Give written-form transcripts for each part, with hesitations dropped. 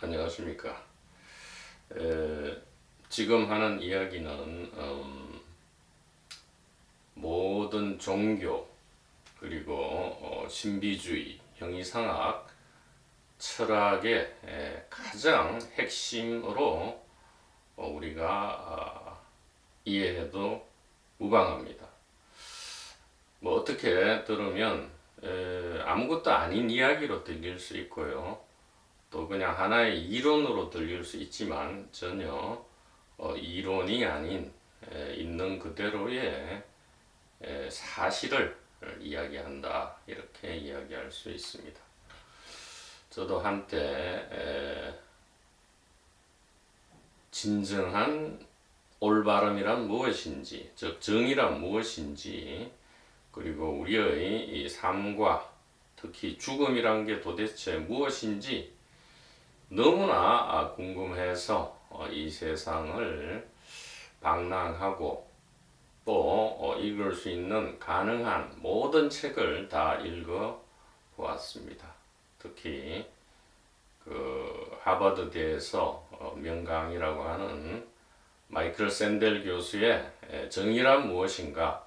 안녕하십니까. 지금 하는 이야기는 모든 종교 그리고 신비주의, 형이상학, 철학의 가장 핵심으로 우리가 이해해도 무방합니다. 뭐 어떻게 들으면 아무것도 아닌 이야기로 들릴 수 있고요. 또 그냥 하나의 이론으로 들릴 수 있지만 전혀 이론이 아닌 있는 그대로의 사실을 이야기한다, 이렇게 이야기할 수 있습니다. 저도 한때 진정한 올바름이란 무엇인지, 즉 정의란 무엇인지, 그리고 우리의 이 삶과 특히 죽음이란 게 도대체 무엇인지 너무나 궁금해서 이 세상을 방랑하고 또 읽을 수 있는 가능한 모든 책을 다 읽어 보았습니다. 특히 그 하버드대에서 명강이라고 하는 마이클 샌델 교수의 정의란 무엇인가,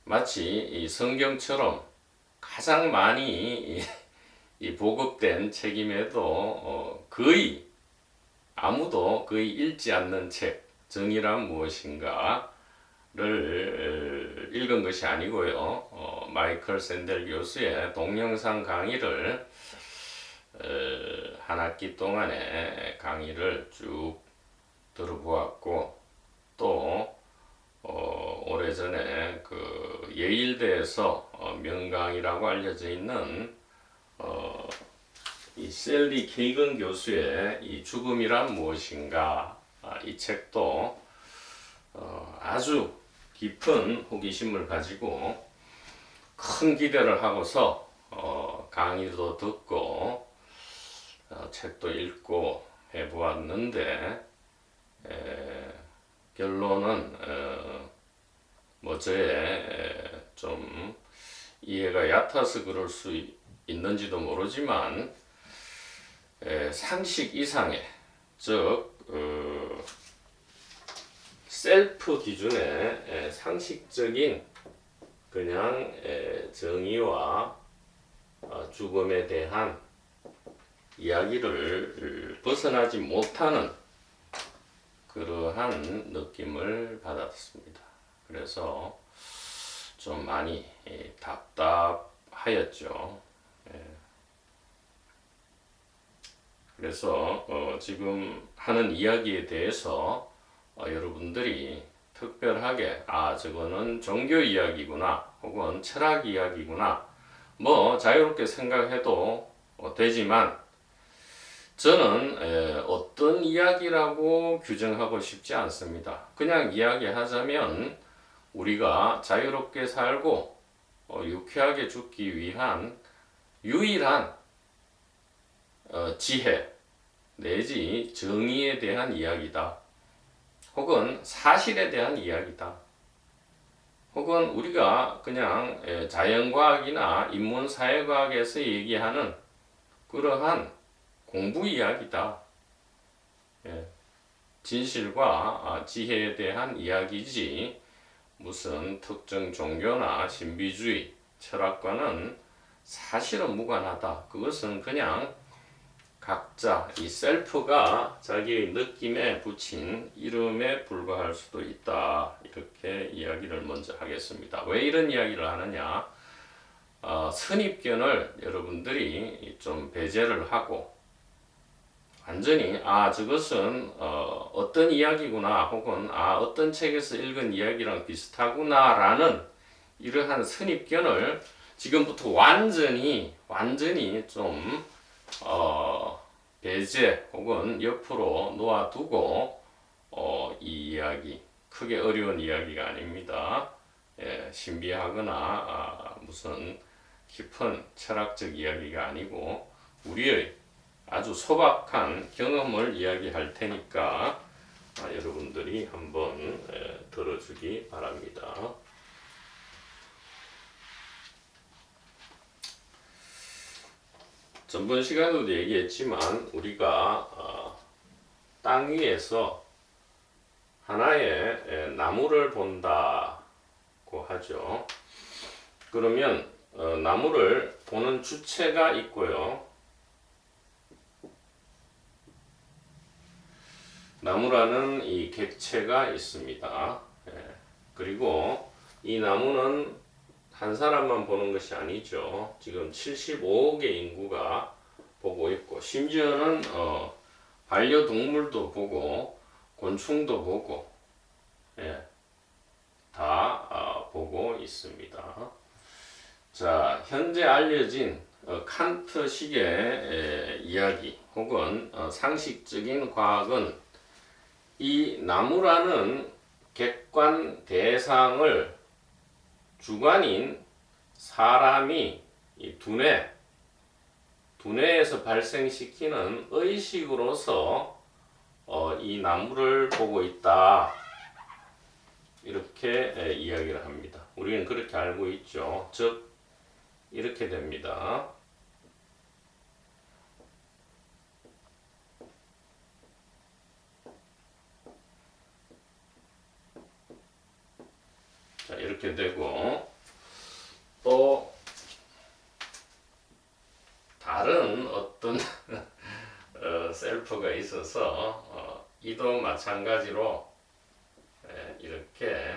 마치 이 성경처럼 가장 많이 이 보급된 책임에도 거의 아무도 거의 읽지 않는 책, 정의란 무엇인가를 읽은 것이 아니고요. 마이클 샌델 교수의 동영상 강의를 한 학기 동안의 강의를 쭉 들어보았고, 또 오래전에 그 예일대에서 명강이라고 알려져 있는 이 셀리 케이건 교수의 이 죽음이란 무엇인가, 이 책도 아주 깊은 호기심을 가지고 큰 기대를 하고서 강의도 듣고 책도 읽고 해보았는데, 결론은 뭐 저의 좀 이해가 얕아서 그럴 수 있는지도 모르지만 상식 이상의, 즉 셀프 기준의 상식적인 그냥 정의와 죽음에 대한 이야기를 벗어나지 못하는 그러한 느낌을 받았습니다. 그래서 좀 많이 답답하였죠. 그래서 지금 하는 이야기에 대해서 여러분들이 특별하게 저거는 종교 이야기구나, 혹은 철학 이야기구나, 뭐 자유롭게 생각해도 되지만, 저는 어떤 이야기라고 규정하고 싶지 않습니다. 그냥 이야기하자면 우리가 자유롭게 살고 유쾌하게 죽기 위한 유일한 지혜 내지 정의에 대한 이야기다, 혹은 사실에 대한 이야기다, 혹은 우리가 그냥 자연과학이나 인문사회과학에서 얘기하는 그러한 공부 이야기다. 진실과 지혜에 대한 이야기지 무슨 특정 종교나 신비주의, 철학과는 사실은 무관하다. 그것은 그냥 각자 이 셀프가 자기의 느낌에 붙인 이름에 불과할 수도 있다, 이렇게 이야기를 먼저 하겠습니다. 왜 이런 이야기를 하느냐, 선입견을 여러분들이 좀 배제를 하고 완전히 저것은 어떤 이야기구나, 혹은 어떤 책에서 읽은 이야기랑 비슷하구나 라는 이러한 선입견을 지금부터 완전히 좀 배제 혹은 옆으로 놓아두고 이 이야기, 크게 어려운 이야기가 아닙니다. 신비하거나 무슨 깊은 철학적 이야기가 아니고 우리의 아주 소박한 경험을 이야기할 테니까 여러분들이 한번 들어주기 바랍니다. 전번 시간에도 얘기했지만 우리가 땅 위에서 하나의 나무를 본다고 하죠. 그러면 나무를 보는 주체가 있고요. 나무라는 이 객체가 있습니다. 그리고 이 나무는 한 사람만 보는 것이 아니죠. 지금 75억의 인구가 보고 있고, 심지어는 반려동물도 보고 곤충도 보고 다 보고 있습니다. 자, 현재 알려진 칸트식의 이야기 혹은 상식적인 과학은 이 나무라는 객관 대상을 주관인 사람이 이 두뇌에서 발생시키는 의식으로서 이 나무를 보고 있다, 이렇게 이야기를 합니다. 우리는 그렇게 알고 있죠. 즉 이렇게 됩니다. 자, 이렇게 되고, 또 다른 어떤 셀프가 있어서 이도 마찬가지로 이렇게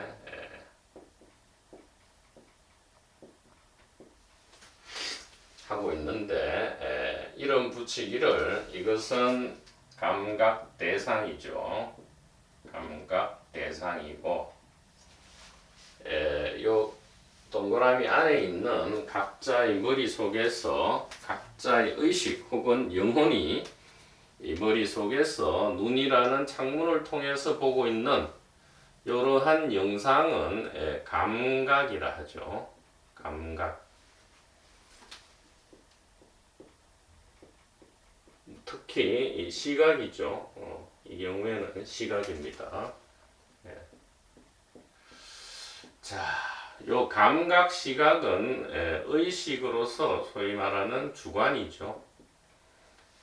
하고 있는데, 이름 붙이기를, 이것은 감각 대상이죠. 감각 대상이고, 요 동그라미 안에 있는 각자의 머릿속에서 각자의 의식 혹은 영혼이 이 머릿속에서 눈이라는 창문을 통해서 보고 있는 이러한 영상은 감각이라 하죠. 감각. 특히 이 시각이죠. 이 경우에는 시각입니다. 자, 요 감각 시각은 의식으로서 소위 말하는 주관이죠.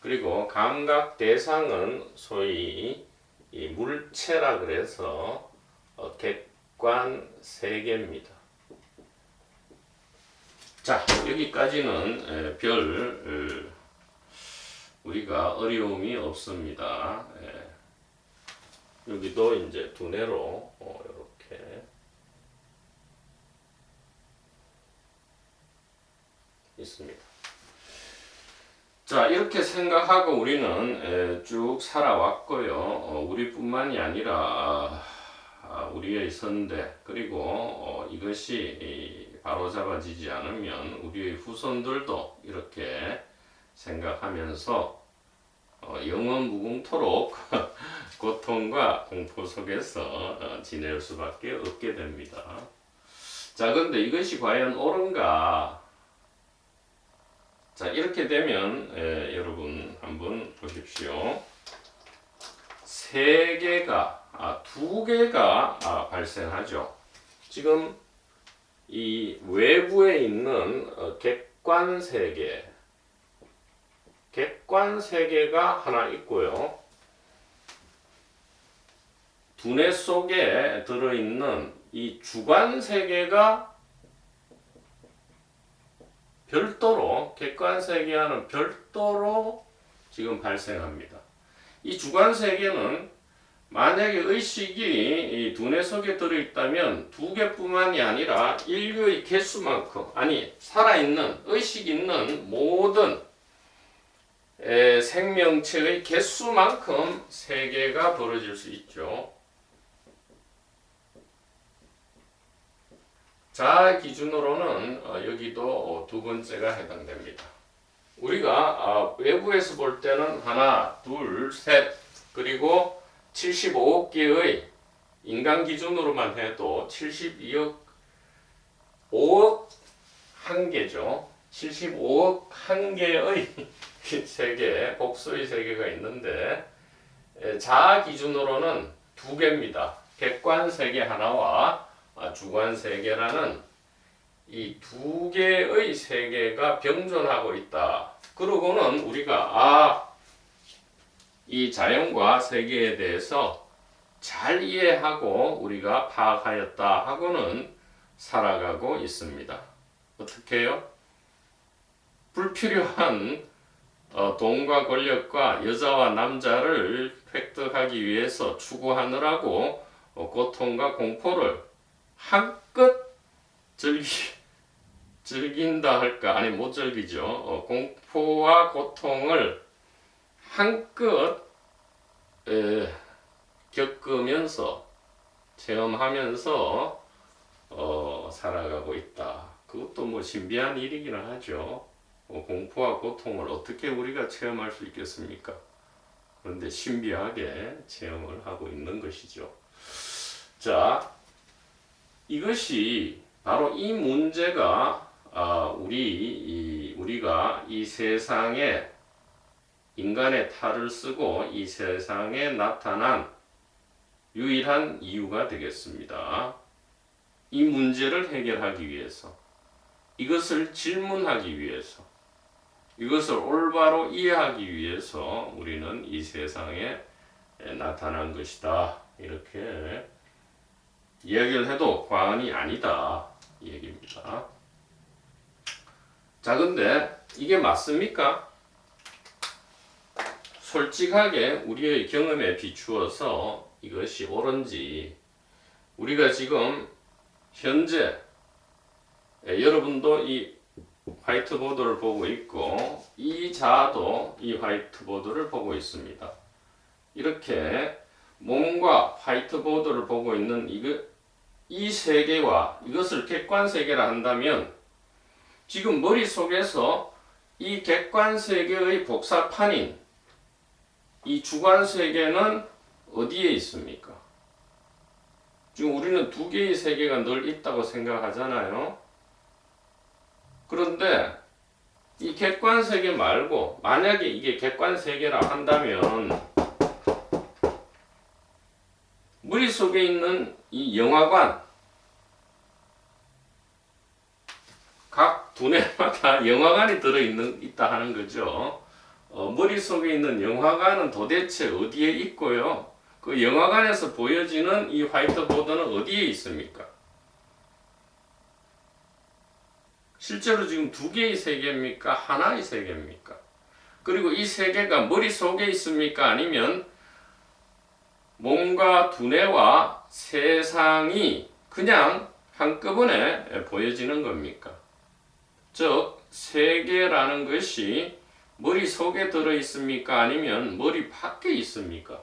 그리고 감각 대상은 소위 이 물체라 그래서 객관 세계입니다. 자, 여기까지는 별 우리가 어려움이 없습니다. 여기도 이제 두뇌로 이렇게 있습니다. 자, 이렇게 생각하고 우리는 쭉 살아왔고요. 우리뿐만이 아니라 우리의 선대, 그리고 이것이 바로잡아지지 않으면 우리의 후손들도 이렇게 생각하면서 영원 무궁토록 고통과 공포 속에서 지낼 수밖에 없게 됩니다. 자, 그런데 이것이 과연 옳은가? 자, 이렇게 되면 여러분 한번 보십시오. 두 개가 발생하죠. 지금 이 외부에 있는 객관 세계가 하나 있고요. 두뇌 속에 들어있는 이 주관 세계가 별도로, 객관 세계와는 별도로 지금 발생합니다. 이 주관 세계는 만약에 의식이 이 두뇌 속에 들어있다면 두 개뿐만이 아니라 인류의 개수만큼, 아니 살아있는 의식 있는 모든 생명체의 개수만큼 세계가 벌어질 수 있죠. 자, 기준으로는 여기도 두 번째가 해당됩니다. 우리가 외부에서 볼 때는 하나, 둘, 셋, 그리고 75억 개의 인간 기준으로만 해도 72억 5억 한 개죠. 75억 한 개의 세계, 복수의 세계가 있는데, 자아 기준으로는 두 개입니다. 객관 세계 하나와 주관 세계라는 이 두 개의 세계가 병존하고 있다. 그러고는 우리가 이 자연과 세계에 대해서 잘 이해하고 우리가 파악하였다 하고는 살아가고 있습니다. 어떻게 해요? 불필요한 돈과 권력과 여자와 남자를 획득하기 위해서 추구하느라고 고통과 공포를 한껏 즐긴다 할까? 아니 못 즐기죠. 공포와 고통을 한껏 겪으면서 체험하면서 살아가고 있다. 그것도 뭐 신비한 일이기는 하죠. 공포와 고통을 어떻게 우리가 체험할 수 있겠습니까? 그런데 신비하게 체험을 하고 있는 것이죠. 자, 이것이 바로 이 문제가 우리가 이 세상에 인간의 탈을 쓰고 이 세상에 나타난 유일한 이유가 되겠습니다. 이 문제를 해결하기 위해서, 이것을 질문하기 위해서, 이것을 올바로 이해하기 위해서 우리는 이 세상에 나타난 것이다. 이렇게 이야기를 해도 과언이 아니다. 이 얘기입니다. 자, 근데 이게 맞습니까? 솔직하게 우리의 경험에 비추어서 이것이 옳은지, 우리가 지금 현재 여러분도 이 화이트보드를 보고 있고 이 자도 이 화이트보드를 보고 있습니다. 이렇게 몸과 화이트보드를 보고 있는 이 세계와 이것을 객관세계라 한다면 지금 머릿속에서 이 객관세계의 복사판인 이 주관세계는 어디에 있습니까? 지금 우리는 두 개의 세계가 늘 있다고 생각하잖아요. 그런데 이 객관세계 말고 만약에 이게 객관세계라 한다면 머릿속에 있는 이 영화관, 각 두뇌마다 영화관이 있다 하는 거죠. 머릿속에 있는 영화관은 도대체 어디에 있고요? 그 영화관에서 보여지는 이 화이트보드는 어디에 있습니까? 실제로 지금 두 개의 세계입니까? 하나의 세계입니까? 그리고 이 세계가 머릿속에 있습니까? 아니면 몸과 두뇌와 세상이 그냥 한꺼번에 보여지는 겁니까? 즉, 세계라는 것이 머릿속에 들어 있습니까? 아니면 머리 밖에 있습니까?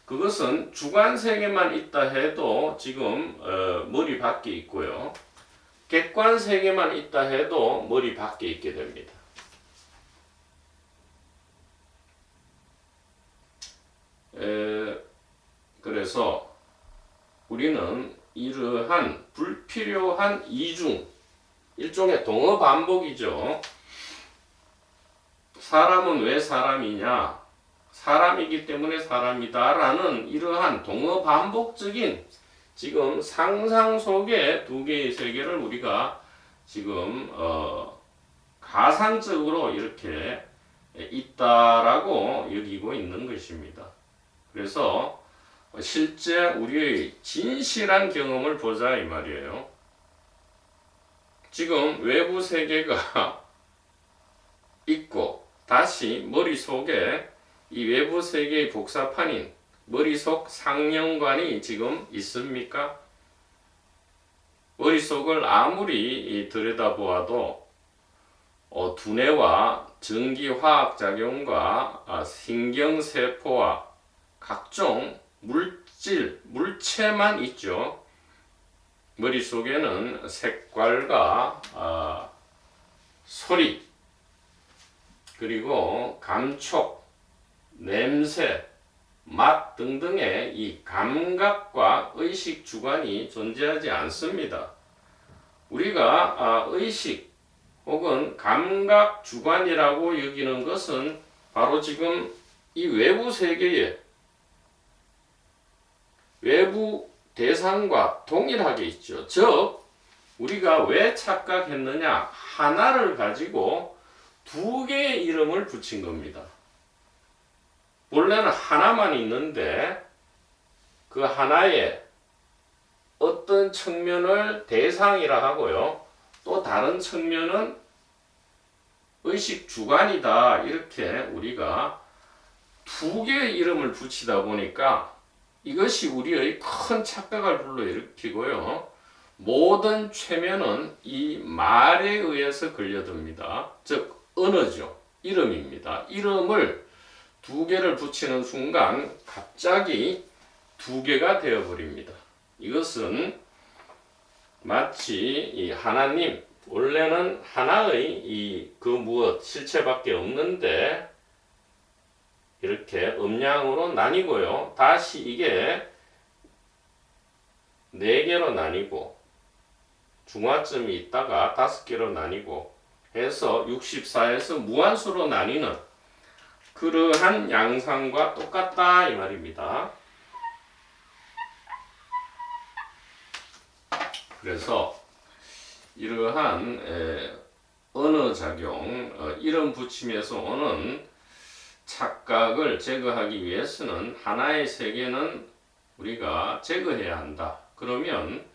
그것은 주관세계만 있다 해도 지금 머리 밖에 있고요. 객관세계만 있다 해도 머리 밖에 있게 됩니다. 그래서 우리는 이러한 불필요한 이중, 일종의 동어 반복이죠. 사람은 왜 사람이냐? 사람이기 때문에 사람이다라는 이러한 동어 반복적인 지금 상상 속의 두 개의 세계를 우리가 지금 가상적으로 이렇게 있다라고 여기고 있는 것입니다. 그래서 실제 우리의 진실한 경험을 보자 이 말이에요. 지금 외부 세계가 있고 다시 머릿속에 이 외부 세계의 복사판인 머릿속 상영관이 지금 있습니까? 머릿속을 아무리 들여다보아도 두뇌와 전기화학작용과 신경세포와 각종 물체만 있죠. 머릿속에는 색깔과 소리, 그리고 감촉, 냄새, 맛 등등의 이 감각과 의식 주관이 존재하지 않습니다. 우리가 의식 혹은 감각 주관이라고 여기는 것은 바로 지금 이 외부 세계에 외부 대상과 동일하게 있죠. 즉, 우리가 왜 착각했느냐? 하나를 가지고 두 개의 이름을 붙인 겁니다. 원래는 하나만 있는데 그 하나에 어떤 측면을 대상이라 하고요. 또 다른 측면은 의식 주관이다. 이렇게 우리가 두 개의 이름을 붙이다 보니까 이것이 우리의 큰 착각을 불러일으키고요. 모든 최면은 이 말에 의해서 걸려듭니다. 즉 언어죠. 이름입니다. 이름을 두 개를 붙이는 순간 갑자기 두 개가 되어버립니다. 이것은 마치 이 하나님, 원래는 하나의 그 무엇 실체밖에 없는데 이렇게 음양으로 나뉘고요. 다시 이게 네 개로 나뉘고 중화점이 있다가 다섯 개로 나뉘고 해서 64에서 무한수로 나뉘는 그러한 양상과 똑같다 이 말입니다. 그래서 이러한 언어작용, 이름 붙임에서 오는 착각을 제거하기 위해서는 하나의 세계는 우리가 제거해야 한다. 그러면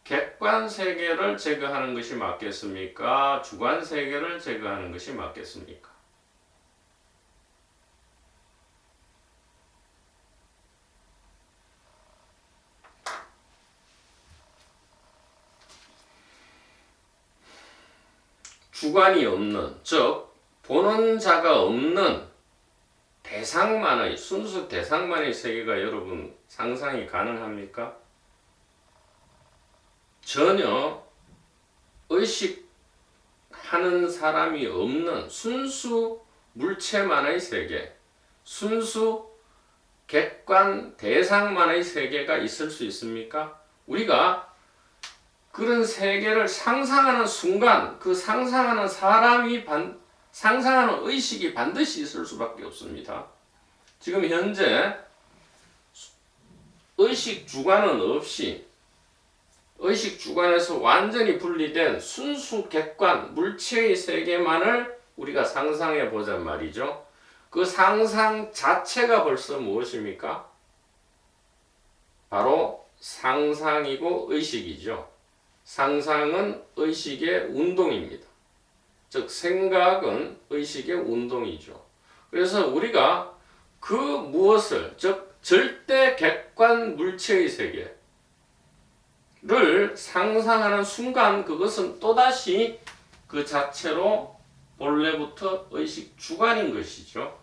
객관 세계를 제거하는 것이 맞겠습니까? 주관 세계를 제거하는 것이 맞겠습니까? 주관이 없는, 즉 보는 자가 없는 대상만의, 순수 대상만의 세계가 여러분 상상이 가능합니까? 전혀 의식하는 사람이 없는 순수 물체만의 세계, 순수 객관 대상만의 세계가 있을 수 있습니까? 우리가 그런 세계를 상상하는 순간 그 상상하는 사람이 상상하는 의식이 반드시 있을 수밖에 없습니다. 지금 현재 의식 주관은 없이 의식 주관에서 완전히 분리된 순수 객관 물체의 세계만을 우리가 상상해 보잔 말이죠. 그 상상 자체가 벌써 무엇입니까? 바로 상상이고 의식이죠. 상상은 의식의 운동입니다. 즉 생각은 의식의 운동이죠. 그래서 우리가 그 무엇을, 즉 절대 객관 물체의 세계를 상상하는 순간 그것은 또다시 그 자체로 본래부터 의식 주관인 것이죠.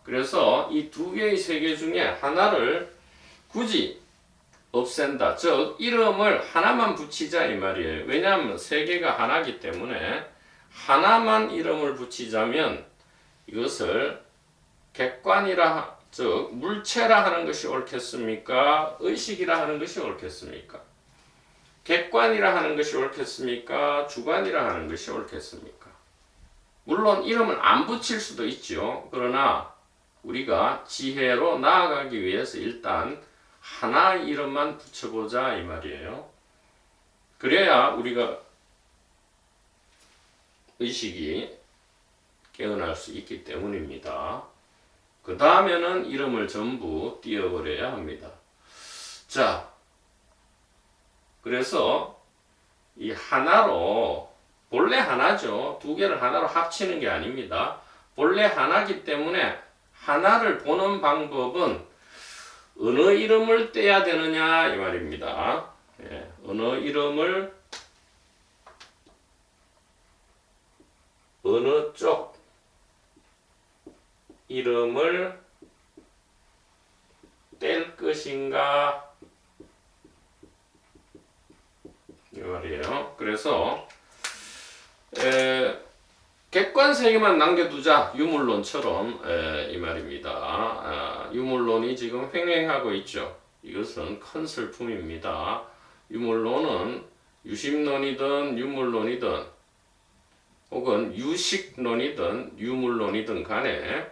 그래서 이 두 개의 세계 중에 하나를 굳이 없앤다. 즉 이름을 하나만 붙이자 이 말이에요. 왜냐하면 세계가 하나이기 때문에 하나만 이름을 붙이자면 이것을 객관이라, 즉 물체라 하는 것이 옳겠습니까? 의식이라 하는 것이 옳겠습니까? 객관이라 하는 것이 옳겠습니까? 주관이라 하는 것이 옳겠습니까? 물론 이름을 안 붙일 수도 있죠. 그러나 우리가 지혜로 나아가기 위해서 일단 하나의 이름만 붙여보자 이 말이에요. 그래야 우리가 의식이 깨어날 수 있기 때문입니다. 그 다음에는 이름을 전부 띄워버려야 합니다. 자, 그래서 이 하나로, 본래 하나죠. 두 개를 하나로 합치는 게 아닙니다. 본래 하나이기 때문에 하나를 보는 방법은 어느 이름을 떼야 되느냐 이 말입니다. 예, 어느 이름을 어느 쪽 이름을 뗄 것인가 이 말이에요. 그래서 객관세계만 남겨두자 유물론처럼 이 말입니다. 유물론이 지금 횡행하고 있죠. 이것은 큰 슬픔입니다. 유물론은 유심론이든 유물론이든 혹은 유식론이든 유물론이든 간에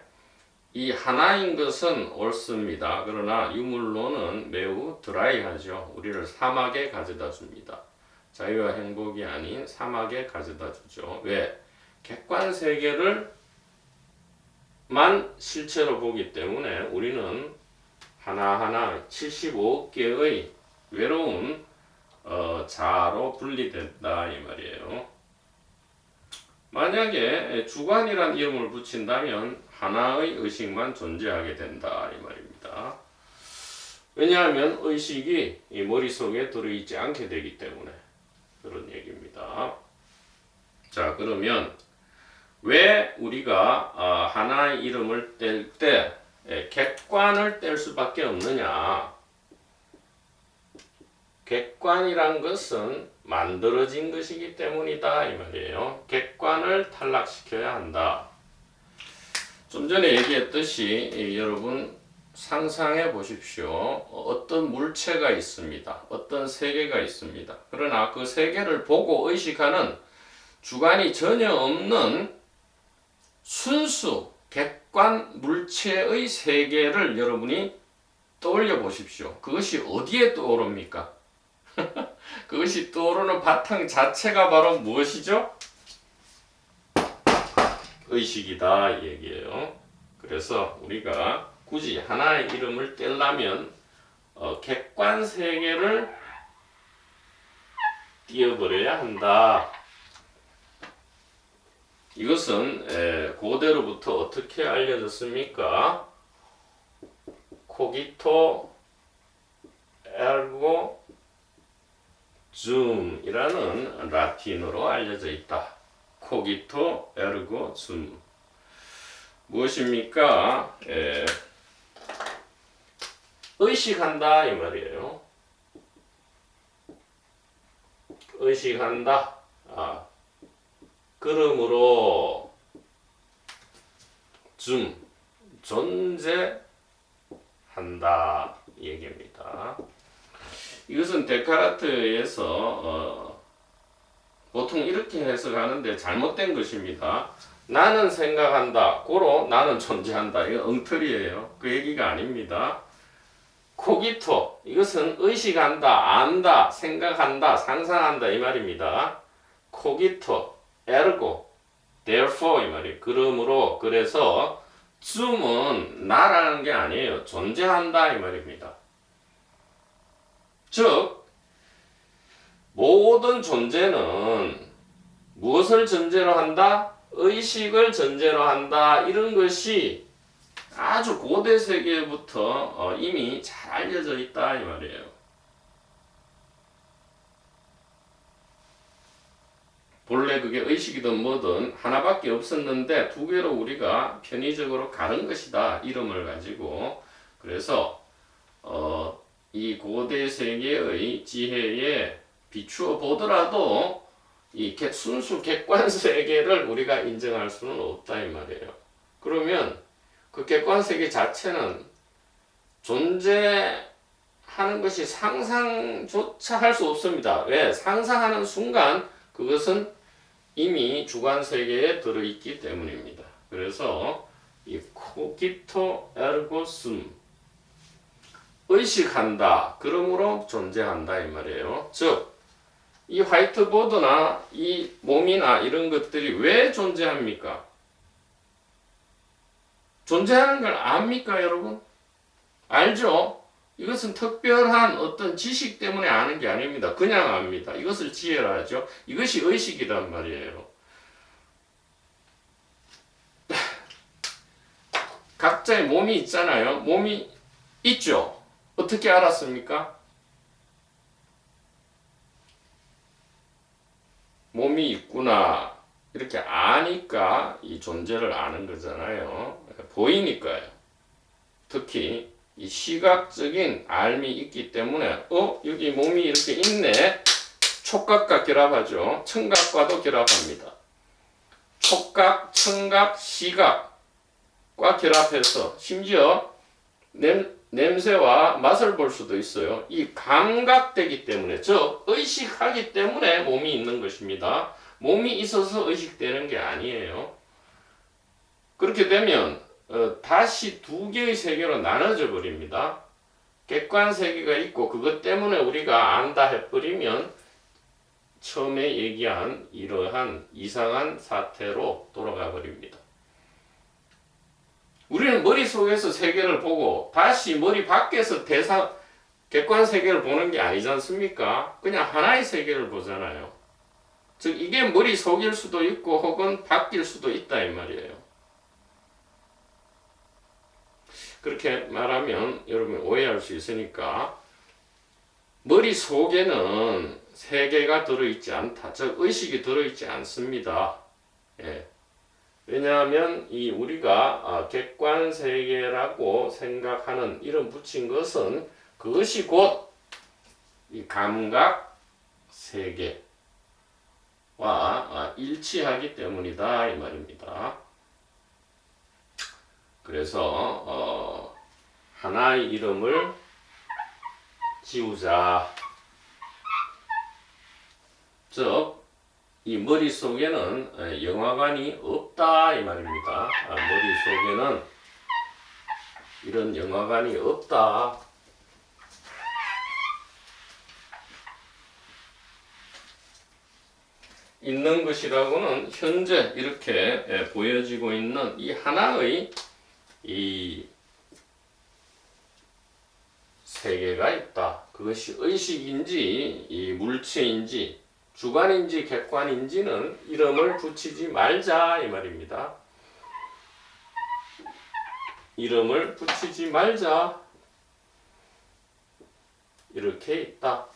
이 하나인 것은 옳습니다. 그러나 유물론은 매우 드라이하죠. 우리를 사막에 가져다 줍니다. 자유와 행복이 아닌 사막에 가져다 주죠. 왜? 객관 세계를 만 실체로 보기 때문에 우리는 하나하나 75억 개의 외로운 자아로 분리된다 이 말이에요. 만약에 주관이란 이름을 붙인다면 하나의 의식만 존재하게 된다 이 말입니다. 왜냐하면 의식이 이 머릿속에 들어있지 않게 되기 때문에 그런 얘기입니다. 자, 그러면 왜 우리가 하나의 이름을 뗄 때 객관을 뗄 수밖에 없느냐? 객관이란 것은 만들어진 것이기 때문이다 이 말이에요. 객관을 탈락시켜야 한다. 좀 전에 얘기했듯이 여러분 상상해 보십시오. 어떤 물체가 있습니다. 어떤 세계가 있습니다. 그러나 그 세계를 보고 의식하는 주관이 전혀 없는 순수 객관 물체의 세계를 여러분이 떠올려 보십시오. 그것이 어디에 떠오릅니까? 그것이 떠오르는 바탕 자체가 바로 무엇이죠? 의식이다 이 얘기예요. 그래서 우리가 굳이 하나의 이름을 떼려면 객관 세계를 띄워버려야 한다. 이것은 고대로부터 어떻게 알려졌습니까? 코기토 에르고 줌이라는 라틴어로 알려져 있다. 코기토 에르고 줌. 무엇입니까? 의식한다 이 말이에요. 의식한다. 그러므로 줌 존재한다 이 얘기입니다. 이것은 데카르트에서 보통 이렇게 해석하는데 잘못된 것입니다. 나는 생각한다. 고로 나는 존재한다. 이거 엉터리예요. 그 얘기가 아닙니다. 코기토 이것은 의식한다, 안다, 생각한다, 상상한다 이 말입니다. 코기토, 에르고, therefore 이 말이에요. 그러므로 그래서 줌은 나라는 게 아니에요. 존재한다 이 말입니다. 즉 모든 존재는 무엇을 전제로 한다? 의식을 전제로 한다. 이런 것이 아주 고대 세계부터 이미 잘 알려져 있다 이 말이에요. 본래 그게 의식이든 뭐든 하나밖에 없었는데 두 개로 우리가 편의적으로 가른 것이다. 이름을 가지고. 그래서 이 고대 세계의 지혜에 비추어 보더라도 이 순수 객관 세계를 우리가 인정할 수는 없다 이 말이에요. 그러면 그 객관 세계 자체는 존재하는 것이 상상조차 할 수 없습니다. 왜? 상상하는 순간 그것은 이미 주관 세계에 들어있기 때문입니다. 그래서 이 코기토 에르고 숨 의식한다. 그러므로 존재한다 이 말이에요. 즉 이 화이트보드나 이 몸이나 이런 것들이 왜 존재합니까? 존재하는 걸 압니까 여러분? 알죠? 이것은 특별한 어떤 지식 때문에 아는 게 아닙니다. 그냥 압니다. 이것을 지혜라 하죠. 이것이 의식이란 말이에요. 각자의 몸이 있잖아요. 몸이 있죠? 어떻게 알았습니까? 몸이 있구나 이렇게 아니까 이 존재를 아는 거잖아요. 보이니까요. 특히 이 시각적인 알미 있기 때문에 여기 몸이 이렇게 있네. 촉각과 결합하죠. 청각과도 결합합니다. 촉각, 청각, 시각과 결합해서 심지어 냄새와 맛을 볼 수도 있어요. 이 감각되기 때문에, 즉 의식하기 때문에 몸이 있는 것입니다. 몸이 있어서 의식되는 게 아니에요. 그렇게 되면 다시 두 개의 세계로 나눠져 버립니다. 객관 세계가 있고 그것 때문에 우리가 안다 해버리면 처음에 얘기한 이러한 이상한 사태로 돌아가 버립니다. 우리는 머릿속에서 세계를 보고 다시 머리 밖에서 객관 세계를 보는 게 아니지 않습니까? 그냥 하나의 세계를 보잖아요. 즉 이게 머릿속일 수도 있고 혹은 밖일 수도 있다 이 말이에요. 그렇게 말하면 여러분 오해할 수 있으니까 머릿속에는 세계가 들어있지 않다. 즉 의식이 들어있지 않습니다. 예. 왜냐하면 이 우리가 객관 세계라고 생각하는 이름 붙인 것은 그것이 곧 이 감각 세계와 일치하기 때문이다 이 말입니다. 그래서 하나의 이름을 지우자. 즉 이 머릿속에는 영화관이 없다 이 말입니다. 머릿속에는 이런 영화관이 없다. 있는 것이라고는 현재 이렇게 보여지고 있는 이 하나의 이 세계가 있다. 그것이 의식인지 이 물체인지 주관인지 객관인지는 이름을 붙이지 말자 이 말입니다. 이름을 붙이지 말자. 이렇게 있다.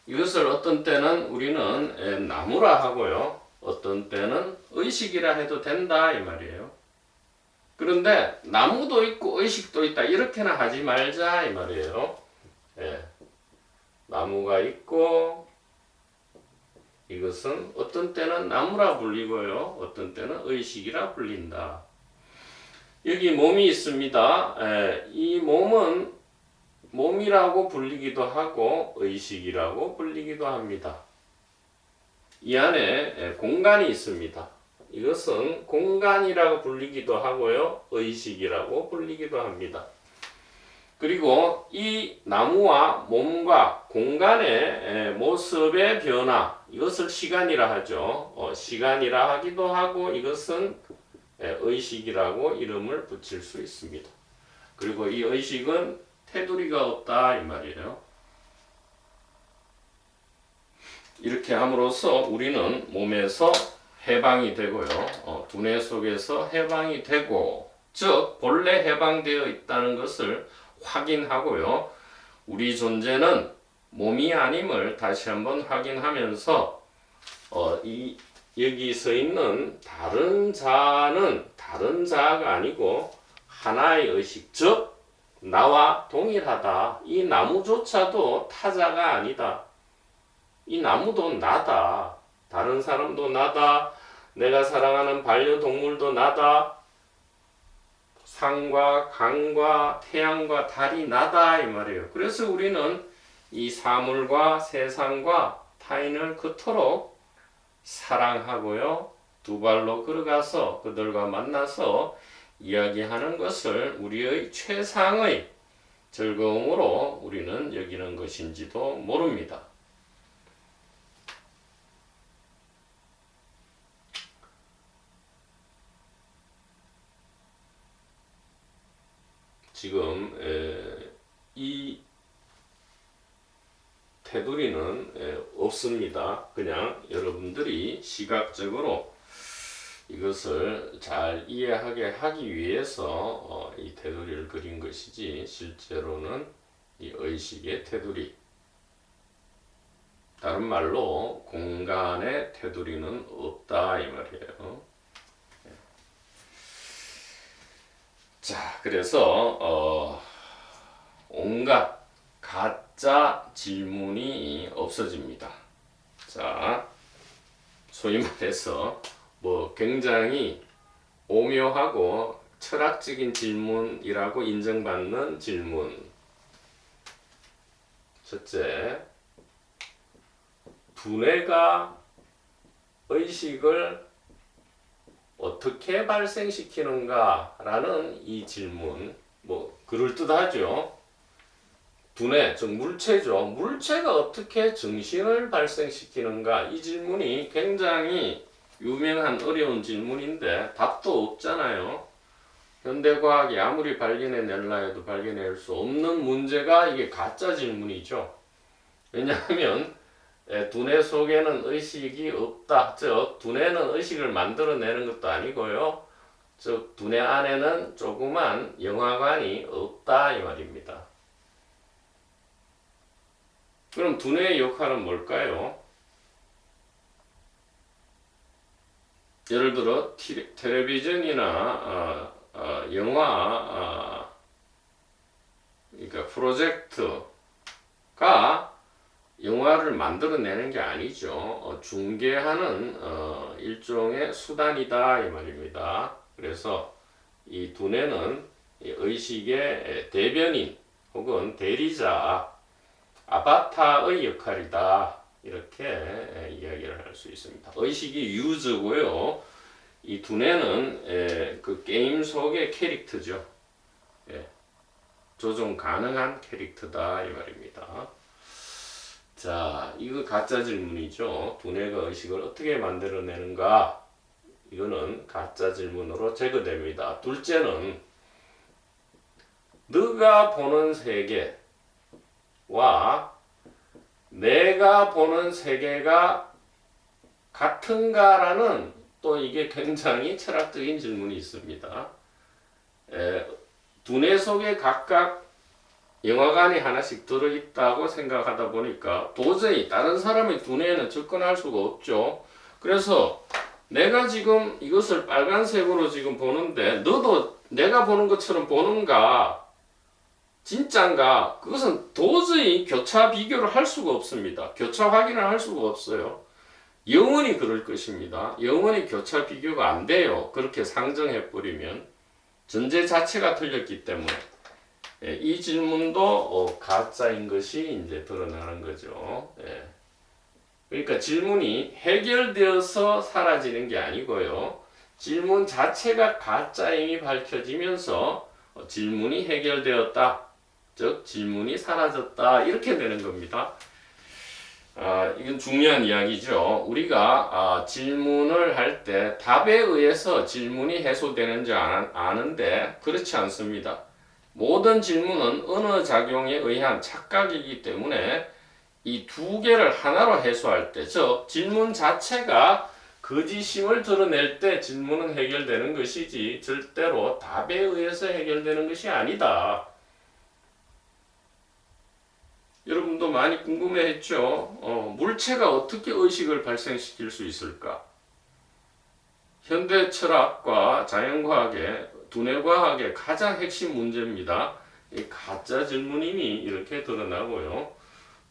이것을 어떤 때는 우리는 나무라 하고요. 어떤 때는 의식이라 해도 된다 이 말이에요. 그런데 나무도 있고 의식도 있다. 이렇게는 하지 말자 이 말이에요. 예. 나무가 있고 이것은 어떤 때는 나무라 불리고요. 어떤 때는 의식이라 불린다. 여기 몸이 있습니다. 이 몸은 몸이라고 불리기도 하고 의식이라고 불리기도 합니다. 이 안에 공간이 있습니다. 이것은 공간이라고 불리기도 하고요. 의식이라고 불리기도 합니다. 그리고 이 나무와 몸과 공간의 모습의 변화, 이것을 시간이라 하죠. 시간이라 하기도 하고 이것은 의식이라고 이름을 붙일 수 있습니다. 그리고 이 의식은 테두리가 없다 이 말이에요. 이렇게 함으로써 우리는 몸에서 해방이 되고요. 두뇌 속에서 해방이 되고, 즉 본래 해방되어 있다는 것을 확인하고요. 우리 존재는 몸이 아님을 다시 한번 확인하면서 여기 서 있는 다른 자는 다른 자가 아니고 하나의 의식, 즉 나와 동일하다. 이 나무조차도 타자가 아니다. 이 나무도 나다. 다른 사람도 나다. 내가 사랑하는 반려동물도 나다. 산과 강과 태양과 달이 나다 이 말이에요. 그래서 우리는 이 사물과 세상과 타인을 그토록 사랑하고요. 두 발로 걸어가서 그들과 만나서 이야기하는 것을 우리의 최상의 즐거움으로 우리는 여기는 것인지도 모릅니다. 지금 이 테두리는 없습니다. 그냥 여러분들이 시각적으로 이것을 잘 이해하게 하기 위해서 이 테두리를 그린 것이지 실제로는 이 의식의 테두리, 다른 말로 공간의 테두리는 없다 이 말이에요. 자, 그래서 온갖 가짜 질문이 없어집니다. 자, 소위 말해서 굉장히 오묘하고 철학적인 질문이라고 인정받는 질문. 첫째, 두뇌가 의식을 어떻게 발생시키는가 라는 이 질문, 그럴듯하죠. 두뇌, 즉 물체죠. 물체가 어떻게 정신을 발생시키는가? 이 질문이 굉장히 유명한 어려운 질문인데 답도 없잖아요. 현대과학이 아무리 발견해내려 해도 발견할 수 없는 문제가 이게 가짜 질문이죠. 왜냐하면 두뇌 속에는 의식이 없다. 즉 두뇌는 의식을 만들어내는 것도 아니고요. 즉 두뇌 안에는 조그만 영화관이 없다 이 말입니다. 그럼 두뇌의 역할은 뭘까요? 예를 들어 텔레비전이나 영화 그러니까 프로젝트가 영화를 만들어내는 게 아니죠. 중계하는 일종의 수단이다 이 말입니다. 그래서 이 두뇌는 의식의 대변인 혹은 대리자, 아바타의 역할이다. 이렇게 이야기를 할 수 있습니다. 의식이 유저고요. 이 두뇌는 그 게임 속의 캐릭터죠. 조종 가능한 캐릭터다 이 말입니다. 자, 이거 가짜 질문이죠. 두뇌가 의식을 어떻게 만들어내는가? 이거는 가짜 질문으로 제거됩니다. 둘째는 너가 보는 세계와 내가 보는 세계가 같은가라는 또 이게 굉장히 철학적인 질문이 있습니다. 두뇌 속에 각각 영화관이 하나씩 들어있다고 생각하다 보니까 도저히 다른 사람의 두뇌에는 접근할 수가 없죠. 그래서 내가 지금 이것을 빨간색으로 지금 보는데 너도 내가 보는 것처럼 보는가? 진짠가? 그것은 도저히 교차 비교를 할 수가 없습니다. 교차 확인을 할 수가 없어요. 영원히 그럴 것입니다. 영원히 교차 비교가 안 돼요. 그렇게 상정해버리면. 전제 자체가 틀렸기 때문에. 이 질문도 가짜인 것이 이제 드러나는 거죠. 그러니까 질문이 해결되어서 사라지는 게 아니고요. 질문 자체가 가짜임이 밝혀지면서 질문이 해결되었다. 즉 질문이 사라졌다. 이렇게 되는 겁니다. 이건 중요한 이야기죠. 우리가 질문을 할 때 답에 의해서 질문이 해소되는지 아는데 그렇지 않습니다. 모든 질문은 언어작용에 의한 착각이기 때문에 이 두 개를 하나로 해소할 때, 즉 질문 자체가 거짓임을 드러낼 때 질문은 해결되는 것이지 절대로 답에 의해서 해결되는 것이 아니다. 여러분도 많이 궁금해했죠? 물체가 어떻게 의식을 발생시킬 수 있을까? 현대 철학과 자연과학의 두뇌과학의 가장 핵심 문제입니다. 이 가짜 질문임이 이렇게 드러나고요.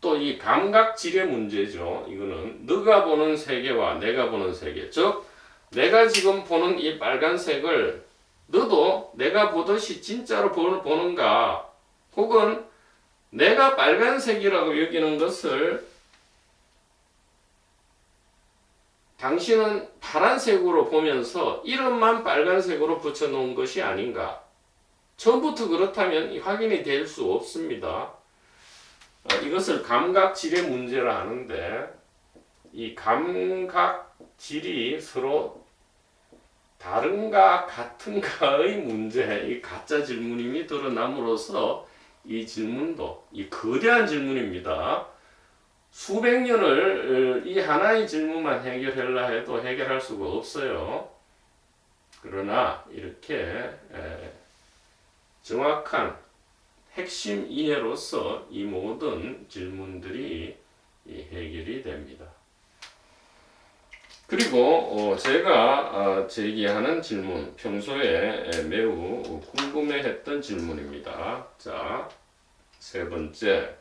또 이 감각질의 문제죠. 이거는 너가 보는 세계와 내가 보는 세계, 즉 내가 지금 보는 이 빨간색을 너도 내가 보듯이 진짜로 보는가? 혹은 내가 빨간색이라고 여기는 것을 당신은 파란색으로 보면서 이름만 빨간색으로 붙여놓은 것이 아닌가? 처음부터 그렇다면 확인이 될 수 없습니다. 이것을 감각질의 문제라 하는데 이 감각질이 서로 다른가 같은가의 문제, 이 가짜 질문임이 드러남으로써 이 질문도 이 거대한 질문입니다. 수백 년을 이 하나의 질문만 해결하려 해도 해결할 수가 없어요. 그러나 이렇게 정확한 핵심 이해로서 이 모든 질문들이 해결이 됩니다. 그리고 제가 제기하는 질문, 평소에 매우 궁금해했던 질문입니다. 자, 세 번째,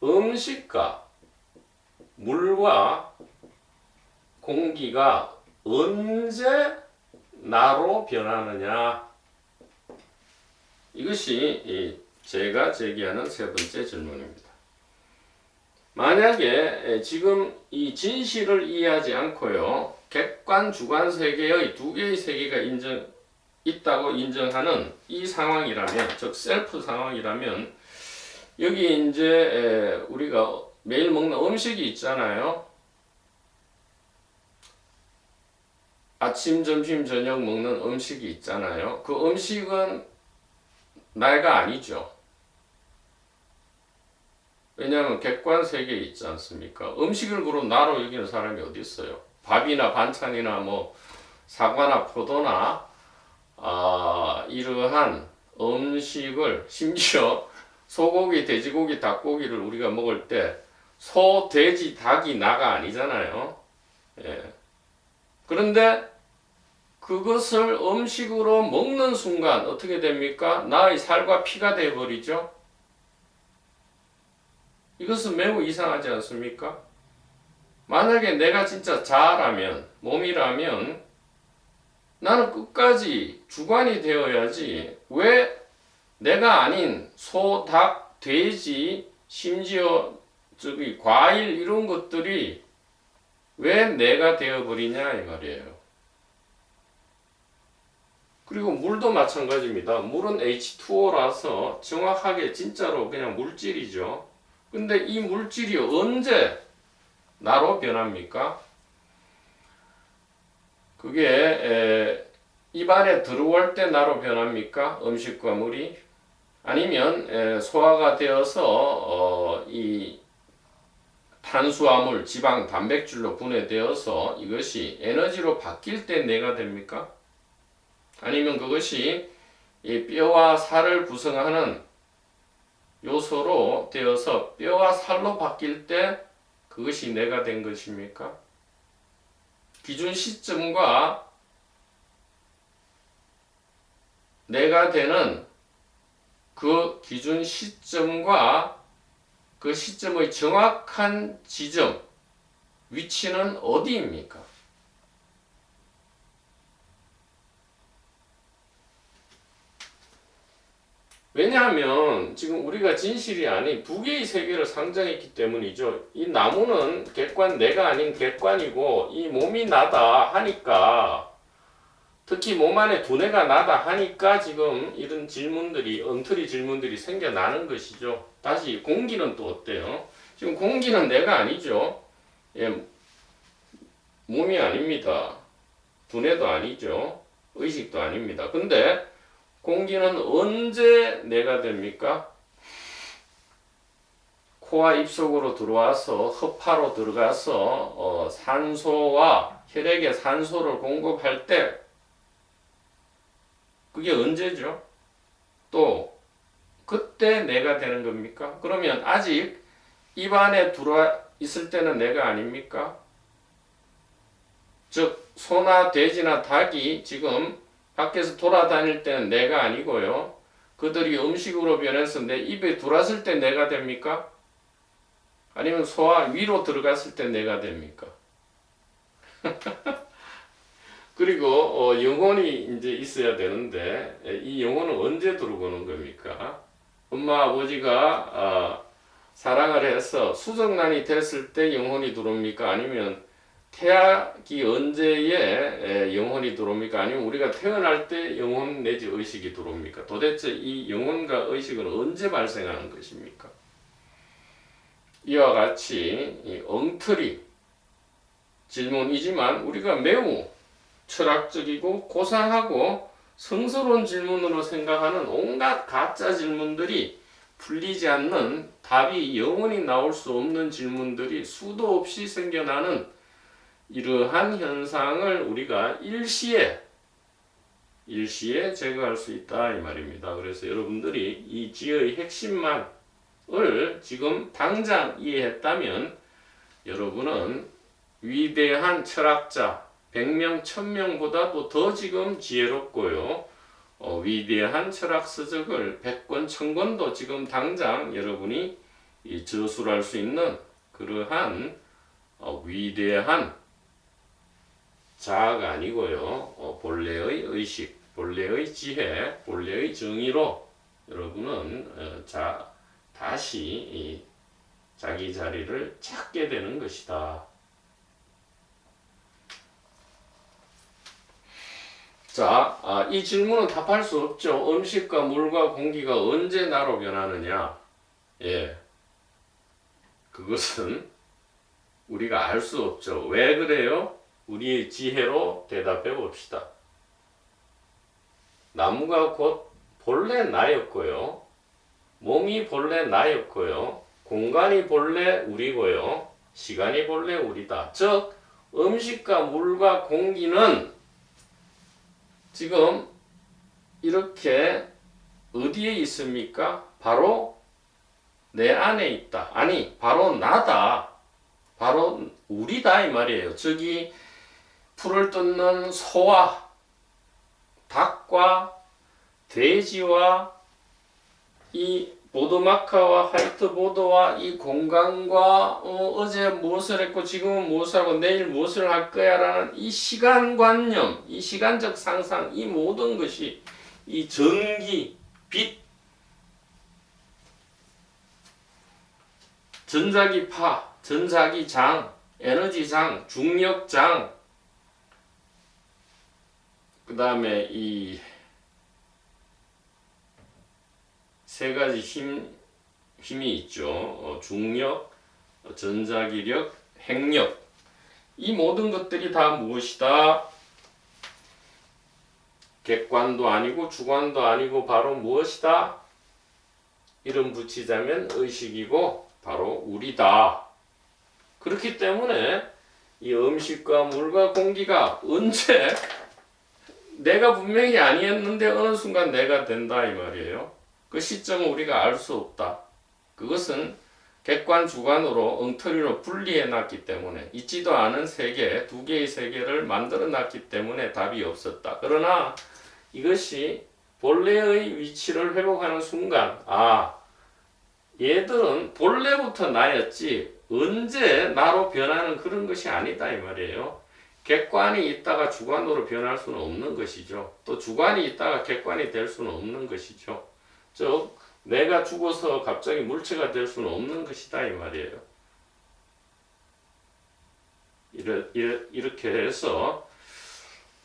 음식과 물과 공기가 언제 나로 변하느냐? 이것이 제가 제기하는 세 번째 질문입니다. 만약에 지금 이 진실을 이해하지 않고요, 객관, 주관 세계의 두 개의 세계가 있다고 인정하는 이 상황이라면, 즉 셀프 상황이라면, 여기 이제 우리가 매일 먹는 음식이 있잖아요. 아침, 점심, 저녁 먹는 음식이 있잖아요. 그 음식은 나가 아니죠. 왜냐하면 객관 세계에 있지 않습니까? 음식을 그럼 나로 여기는 사람이 어디 있어요? 밥이나 반찬이나 뭐 사과나 포도나 이러한 음식을, 심지어 소고기, 돼지고기, 닭고기를 우리가 먹을 때 소, 돼지, 닭이 나가 아니잖아요. 예. 그런데 그것을 음식으로 먹는 순간 어떻게 됩니까? 나의 살과 피가 되어버리죠. 이것은 매우 이상하지 않습니까? 만약에 내가 진짜 자아라면, 몸이라면 나는 끝까지 주관이 되어야지 왜 내가 아닌 소, 닭, 돼지, 심지어 저기 과일 이런 것들이 왜 내가 되어버리냐 이 말이에요. 그리고 물도 마찬가지입니다. 물은 H2O라서 정확하게 진짜로 그냥 물질이죠. 근데 이 물질이 언제 나로 변합니까? 그게 입안에 들어올 때 나로 변합니까? 음식과 물이? 아니면 소화가 되어서 이 탄수화물, 지방, 단백질로 분해되어서 이것이 에너지로 바뀔 때 내가 됩니까? 아니면 그것이 이 뼈와 살을 구성하는 요소로 되어서 뼈와 살로 바뀔 때 그것이 내가 된 것입니까? 기준 시점과 내가 되는 그 기준 시점과 그 시점의 정확한 지점, 위치는 어디입니까? 왜냐하면 지금 우리가 진실이 아닌 두 개의 세계를 상정했기 때문이죠. 이 나무는 객관, 내가 아닌 객관이고 이 몸이 나다 하니까, 특히 몸 안에 두뇌가 나다 하니까 지금 이런 질문들이, 엉터리 질문들이 생겨나는 것이죠. 다시 공기는 또 어때요? 지금 공기는 내가 아니죠. 예, 몸이 아닙니다. 두뇌도 아니죠. 의식도 아닙니다. 근데 공기는 언제 내가 됩니까? 코와 입 속으로 들어와서 허파로 들어가서 산소와 혈액에 산소를 공급할 때 그게 언제죠? 또 그때 내가 되는 겁니까? 그러면 아직 입 안에 들어와 있을 때는 내가 아닙니까? 즉 소나 돼지나 닭이 지금 밖에서 돌아다닐 때는 내가 아니고요. 그들이 음식으로 변해서 내 입에 들어왔을 때 내가 됩니까? 아니면 소화 위로 들어갔을 때 내가 됩니까? 그리고 영혼이 이제 있어야 되는데 이 영혼은 언제 들어오는 겁니까? 엄마 아버지가 사랑을 해서 수정란이 됐을 때 영혼이 들어옵니까? 아니면 태학이 언제에 영혼이 들어옵니까? 아니면 우리가 태어날 때 영혼 내지 의식이 들어옵니까? 도대체 이 영혼과 의식은 언제 발생하는 것입니까? 이와 같이 이 엉터리 질문이지만 우리가 매우 철학적이고 고상하고 성스러운 질문으로 생각하는 온갖 가짜 질문들이 풀리지 않는, 답이 영원히 나올 수 없는 질문들이 수도 없이 생겨나는 이러한 현상을 우리가 일시에 제거할 수 있다 이 말입니다. 그래서 여러분들이 이 지혜의 핵심만을 지금 당장 이해했다면 여러분은 위대한 철학자 100명, 1000명보다도 더 지금 지혜롭고요. 위대한 철학 서적을 100권, 1000권도 지금 당장 여러분이 저술할 수 있는 그러한 위대한 자아가 아니고요. 본래의 의식, 본래의 지혜, 본래의 정의로 여러분은 다시 자기 자리를 찾게 되는 것이다. 자, 이 질문은 답할 수 없죠. 음식과 물과 공기가 언제 나로 변하느냐? 예, 그것은 우리가 알 수 없죠. 왜 그래요? 우리의 지혜로 대답해 봅시다. 나무가 곧 본래 나였고요. 몸이 본래 나였고요. 공간이 본래 우리고요. 시간이 본래 우리다. 즉, 음식과 물과 공기는 지금 이렇게 어디에 있습니까? 바로 내 안에 있다. 아니, 바로 나다. 바로 우리다 이 말이에요. 저기 풀을 뜯는 소와 닭과 돼지와 이 보드마카와 화이트보드와 이 공간과 어제 무엇을 했고 지금은 무엇을 하고 내일 무엇을 할 거야 라는 이 시간관념, 이 시간적 상상, 이 모든 것이 이 전기, 빛, 전자기파, 전자기장, 에너지장, 중력장, 그 다음에 이 세 가지 힘이 있죠. 중력, 전자기력, 핵력. 이 모든 것들이 다 무엇이다? 객관도 아니고 주관도 아니고 바로 무엇이다? 이름 붙이자면 의식이고 바로 우리다. 그렇기 때문에 이 음식과 물과 공기가 언제 내가 분명히 아니었는데 어느 순간 내가 된다 이 말이에요. 그 시점은 우리가 알 수 없다. 그것은 객관 주관으로 엉터리로 분리해 놨기 때문에 있지도 않은 세계, 두 개의 세계를 만들어 놨기 때문에 답이 없었다. 그러나 이것이 본래의 위치를 회복하는 순간 얘들은 본래부터 나였지 언제 나로 변하는 그런 것이 아니다 이 말이에요. 객관이 있다가 주관으로 변할 수는 없는 것이죠. 또 주관이 있다가 객관이 될 수는 없는 것이죠. 즉 내가 죽어서 갑자기 물체가 될 수는 없는 것이다 이 말이에요. 이렇게 해서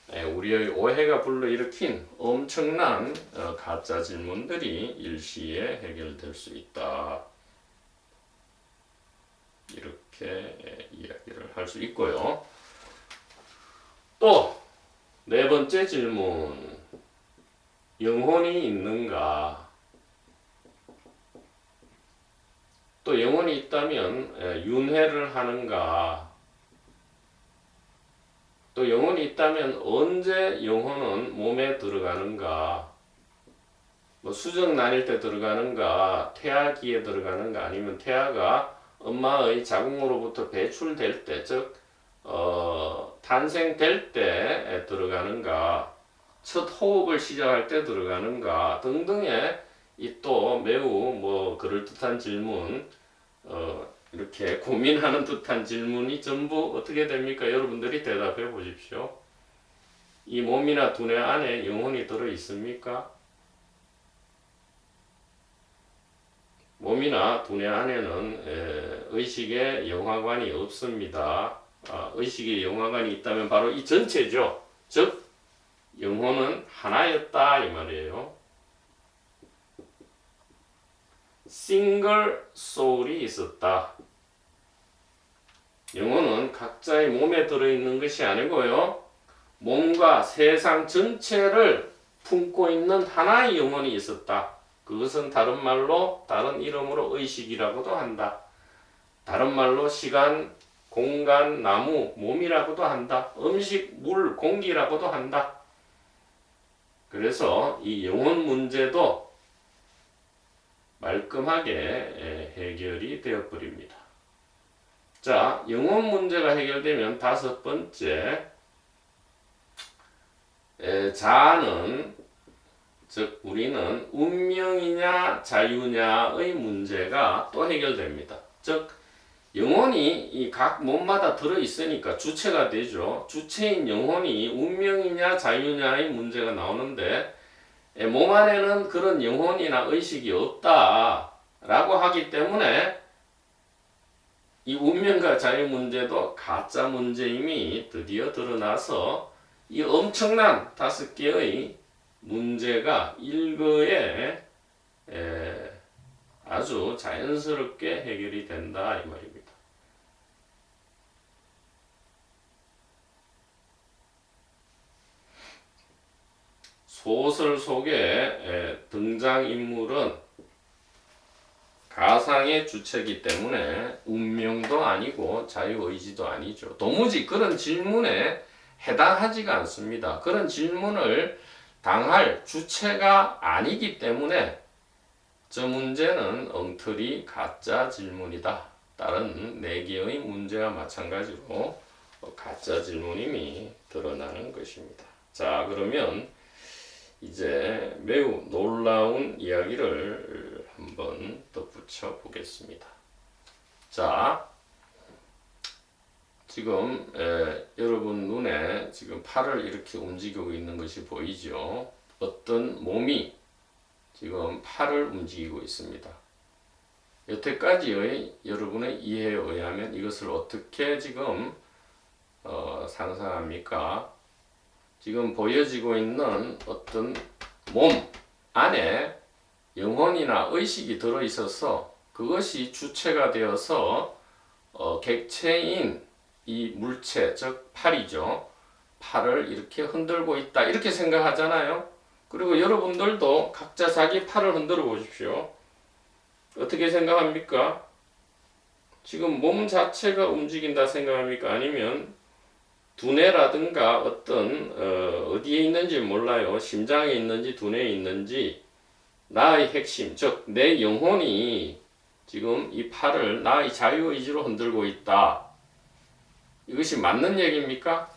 우리의 오해가 불러일으킨 엄청난 가짜 질문들이 일시에 해결될 수 있다. 이렇게 이야기를 할 수 있고요. 또 네 번째 질문, 영혼이 있는가? 또 영혼이 있다면 윤회를 하는가? 또 영혼이 있다면 언제 영혼은 몸에 들어가는가? 뭐 수정 나뉠 때 들어가는가? 태아기에 들어가는가? 아니면 태아가 엄마의 자궁으로부터 배출될 때, 즉 탄생될 때 들어가는가? 첫 호흡을 시작할 때 들어가는가? 등등의 이 또 매우 그럴듯한 질문, 이렇게 고민하는 듯한 질문이 전부 어떻게 됩니까? 여러분들이 대답해 보십시오. 이 몸이나 두뇌 안에 영혼이 들어 있습니까? 몸이나 두뇌 안에는 의식의 영화관이 없습니다. 의식의 영화관이 있다면 바로 이 전체죠. 즉 영혼은 하나였다 이 말이에요. 싱글 소울이 있었다. 영혼은 각자의 몸에 들어있는 것이 아니고요. 몸과 세상 전체를 품고 있는 하나의 영혼이 있었다. 그것은 다른 말로, 다른 이름으로 의식이라고도 한다. 다른 말로 시간, 공간, 나무, 몸이라고도 한다. 음식, 물, 공기라고도 한다. 그래서 이 영혼 문제도 말끔하게 해결이 되어버립니다. 자, 영혼 문제가 해결되면 다섯 번째, 자아는, 즉 우리는 운명이냐 자유냐의 문제가 또 해결됩니다. 즉 영혼이 이 각 몸마다 들어있으니까 주체가 되죠. 주체인 영혼이 운명이냐 자유냐의 문제가 나오는데 몸 안에는 그런 영혼이나 의식이 없다 라고 하기 때문에 이 운명과 자유 문제도 가짜 문제임이 드디어 드러나서 이 엄청난 5개의 문제가 일거에 아주 자연스럽게 해결이 된다 이 말입니다. 소설 속의 등장인물은 가상의 주체이기 때문에 운명도 아니고 자유의지도 아니죠. 도무지 그런 질문에 해당하지가 않습니다. 그런 질문을 당할 주체가 아니기 때문에 저 문제는 엉터리 가짜 질문이다. 다른 4개의 문제와 마찬가지로 가짜 질문임이 드러나는 것입니다. 자, 그러면 이제 매우 놀라운 이야기를 한번 덧붙여 보겠습니다. 자, 지금 여러분 눈에 지금 팔을 이렇게 움직이고 있는 것이 보이죠? 어떤 몸이 지금 팔을 움직이고 있습니다. 여태까지의 여러분의 이해에 의하면 이것을 어떻게 지금 상상합니까? 지금 보여지고 있는 어떤 몸 안에 영혼이나 의식이 들어있어서 그것이 주체가 되어서 객체인 이 물체, 즉 팔이죠. 팔을 이렇게 흔들고 있다 이렇게 생각하잖아요. 그리고 여러분들도 각자 자기 팔을 흔들어 보십시오. 어떻게 생각합니까? 지금 몸 자체가 움직인다 생각합니까? 아니면 두뇌라든가 어떤 어디에 있는지 몰라요. 심장에 있는지 두뇌에 있는지 나의 핵심, 즉 내 영혼이 지금 이 팔을 나의 자유의지로 흔들고 있다. 이것이 맞는 얘기입니까?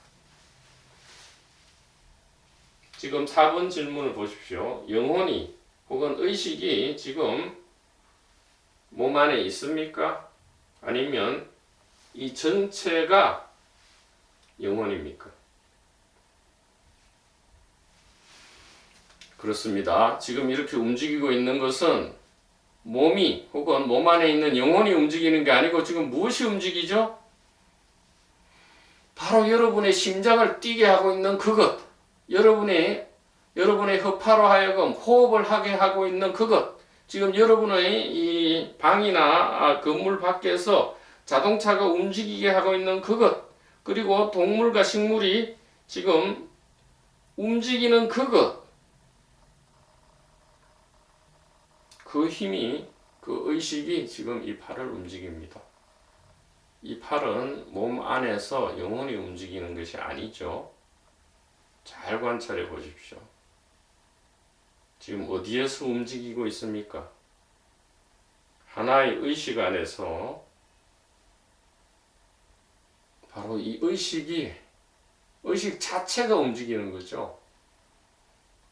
지금 4번 질문을 보십시오. 영혼이 혹은 의식이 지금 몸 안에 있습니까? 아니면 이 전체가 영혼입니까? 그렇습니다. 지금 이렇게 움직이고 있는 것은 몸이 혹은 몸 안에 있는 영혼이 움직이는 게 아니고 지금 무엇이 움직이죠? 바로 여러분의 심장을 뛰게 하고 있는 그것, 여러분의 허파로 하여금 호흡을 하게 하고 있는 그것, 지금 여러분의 이 방이나 건물 밖에서 자동차가 움직이게 하고 있는 그것, 그리고 동물과 식물이 지금 움직이는 그것, 그 힘이, 그 의식이 지금 이 팔을 움직입니다. 이 팔은 몸 안에서 영혼이 움직이는 것이 아니죠. 잘 관찰해 보십시오. 지금 어디에서 움직이고 있습니까? 하나의 의식 안에서 바로 이 의식 자체가 움직이는 거죠.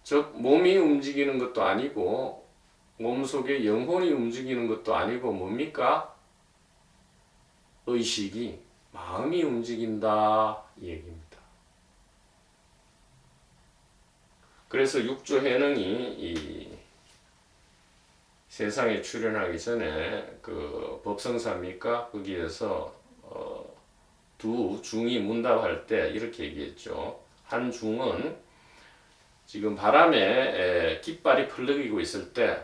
즉 몸이 움직이는 것도 아니고 몸속에 영혼이 움직이는 것도 아니고 뭡니까? 의식이, 마음이 움직인다 이 얘기입니다. 그래서 육조 해능이 이 세상에 출현하기 전에 그 법성사입니까? 거기에서 두 중이 문답할 때 이렇게 얘기했죠. 한 중은 지금 바람에 깃발이 펄럭이고 있을 때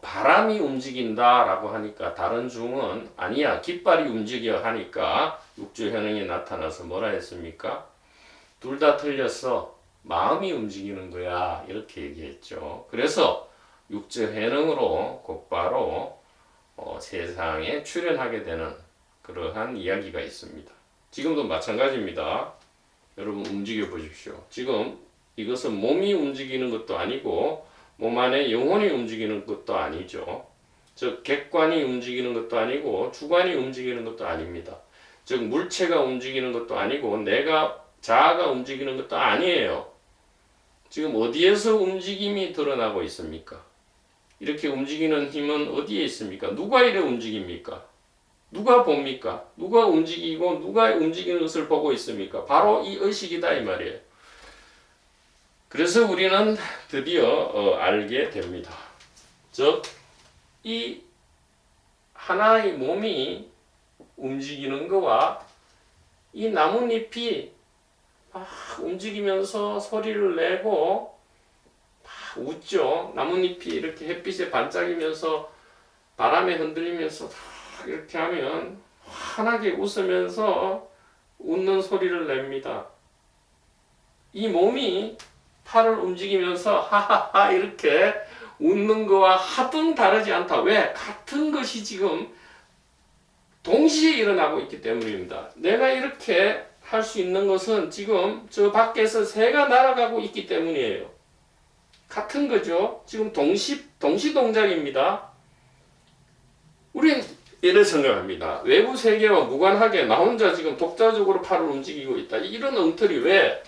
바람이 움직인다 라고 하니까 다른 중은 아니야 깃발이 움직여 하니까 육조현행이 나타나서 뭐라 했습니까? 둘 다 틀렸어. 마음이 움직이는 거야 이렇게 얘기했죠. 그래서 육조현행으로 곧바로 세상에 출현하게 되는 그러한 이야기가 있습니다. 지금도 마찬가지입니다. 여러분 움직여 보십시오. 지금 이것은 몸이 움직이는 것도 아니고 몸 안에 영혼이 움직이는 것도 아니죠. 즉 객관이 움직이는 것도 아니고 주관이 움직이는 것도 아닙니다. 즉 물체가 움직이는 것도 아니고 내가 자아가 움직이는 것도 아니에요. 지금 어디에서 움직임이 드러나고 있습니까? 이렇게 움직이는 힘은 어디에 있습니까? 누가 이래 움직입니까? 누가 봅니까? 누가 움직이고 누가 움직이는 것을 보고 있습니까? 바로 이 의식이다 이 말이에요. 그래서 우리는 드디어 알게 됩니다. 즉 이 하나의 몸이 움직이는 거와 이 나뭇잎이 막 움직이면서 소리를 내고 막 웃죠. 나뭇잎이 이렇게 햇빛에 반짝이면서 바람에 흔들리면서 이렇게 하면 환하게 웃으면서 웃는 소리를 냅니다. 이 몸이 팔을 움직이면서 하하하 이렇게 웃는 거와 하등 다르지 않다. 왜? 같은 것이 지금 동시에 일어나고 있기 때문입니다. 내가 이렇게 할 수 있는 것은 지금 저 밖에서 새가 날아가고 있기 때문이에요. 같은 거죠. 지금 동시 동작입니다. 우리는 이런 생각합니다. 외부 세계와 무관하게 나 혼자 지금 독자적으로 팔을 움직이고 있다. 이런 엉터리. 왜?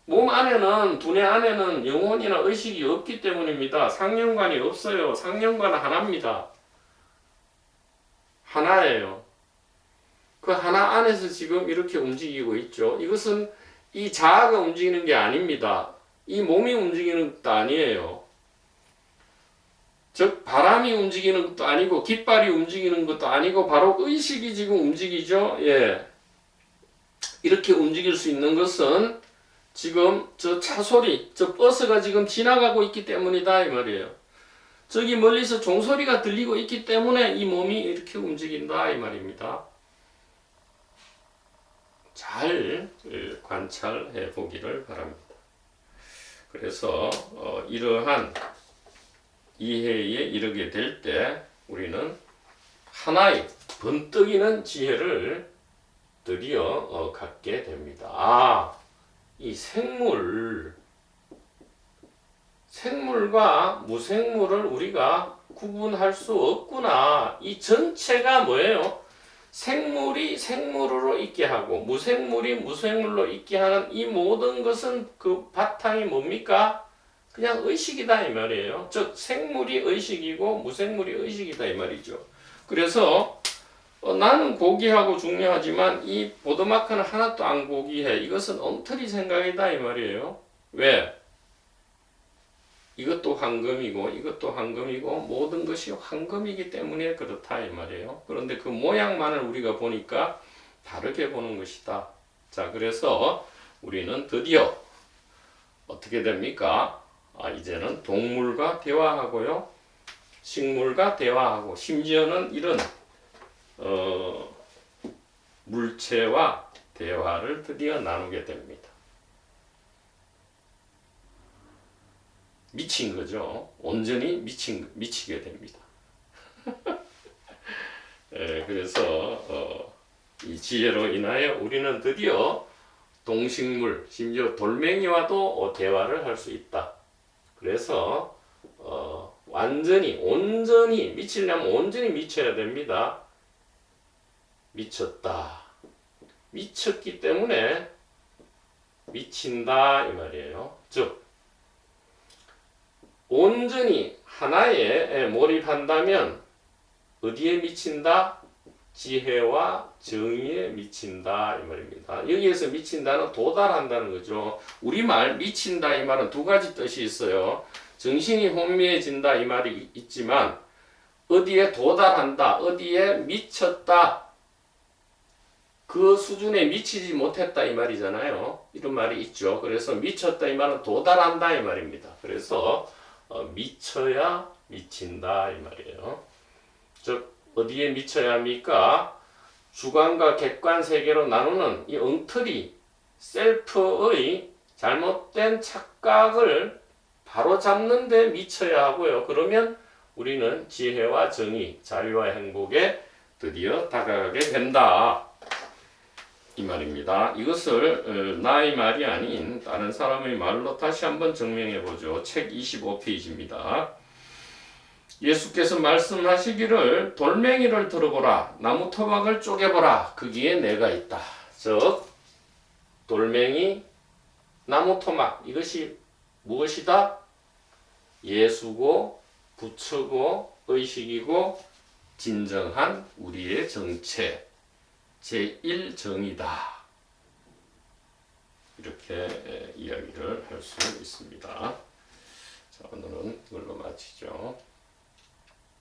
몸 안에는, 두뇌 안에는 영혼이나 의식이 없기 때문입니다. 상념관이 없어요. 상념관은 하나입니다. 하나예요. 그 하나 안에서 지금 이렇게 움직이고 있죠. 이것은 이 자아가 움직이는 게 아닙니다. 이 몸이 움직이는 것도 아니에요. 즉 바람이 움직이는 것도 아니고 깃발이 움직이는 것도 아니고 바로 의식이 지금 움직이죠. 예. 이렇게 움직일 수 있는 것은 지금 저 차 소리, 저 버스가 지금 지나가고 있기 때문이다 이 말이에요. 저기 멀리서 종소리가 들리고 있기 때문에 이 몸이 이렇게 움직인다 이 말입니다. 잘 관찰해 보기를 바랍니다. 그래서 이러한 이해에 이르게 될 때 우리는 하나의 번뜩이는 지혜를 드디어 갖게 됩니다. 이 생물과 무생물을 우리가 구분할 수 없구나. 이 전체가 뭐예요? 생물이 생물로 있게 하고 무생물이 무생물로 있게 하는 이 모든 것은 그 바탕이 뭡니까? 그냥 의식이다 이 말이에요. 즉 생물이 의식이고 무생물이 의식이다 이 말이죠. 그래서 나는 고귀하고 중요하지만 이 보드마크는 하나도 안 고귀해. 이것은 엉터리 생각이다 이 말이에요. 왜? 이것도 황금이고 이것도 황금이고 모든 것이 황금이기 때문에 그렇다 이 말이에요. 그런데 그 모양만을 우리가 보니까 다르게 보는 것이다. 자, 그래서 우리는 드디어 어떻게 됩니까? 이제는 동물과 대화하고요, 식물과 대화하고, 심지어는 이런 물체와 대화를 드디어 나누게 됩니다. 미친 거죠. 온전히 미치게 됩니다. 그래서 이 지혜로 인하여 우리는 드디어 동식물, 심지어 돌멩이와도 대화를 할 수 있다. 그래서 온전히 미치려면 온전히 미쳐야 됩니다. 미쳤다. 미쳤기 때문에 미친다 이 말이에요. 즉 온전히 하나에 몰입한다면 어디에 미친다? 지혜와 정의에 미친다 이 말입니다. 여기에서 미친다는 도달한다는 거죠. 우리말 미친다 이 말은 두 가지 뜻이 있어요. 정신이 혼미해진다 이 말이 있지만 어디에 도달한다, 어디에 미쳤다, 그 수준에 미치지 못했다 이 말이잖아요. 이런 말이 있죠. 그래서 미쳤다 이 말은 도달한다 이 말입니다. 그래서 미쳐야 미친다 이 말이에요. 즉 어디에 미쳐야 합니까? 주관과 객관 세계로 나누는 이 엉터리 셀프의 잘못된 착각을 바로잡는 데 미쳐야 하고요. 그러면 우리는 지혜와 정의, 자유와 행복에 드디어 다가가게 된다 이 말입니다. 이것을 나의 말이 아닌 다른 사람의 말로 다시 한번 증명해 보죠. 책 25페이지입니다. 예수께서 말씀하시기를 돌멩이를 들어보라, 나무 토막을 쪼개보라, 거기에 내가 있다. 즉 돌멩이, 나무 토막, 이것이 무엇이다? 예수고 부처고 의식이고 진정한 우리의 정체, 제1정이다. 이렇게 이야기를 할 수 있습니다. 자, 오늘은 이걸로 마치죠.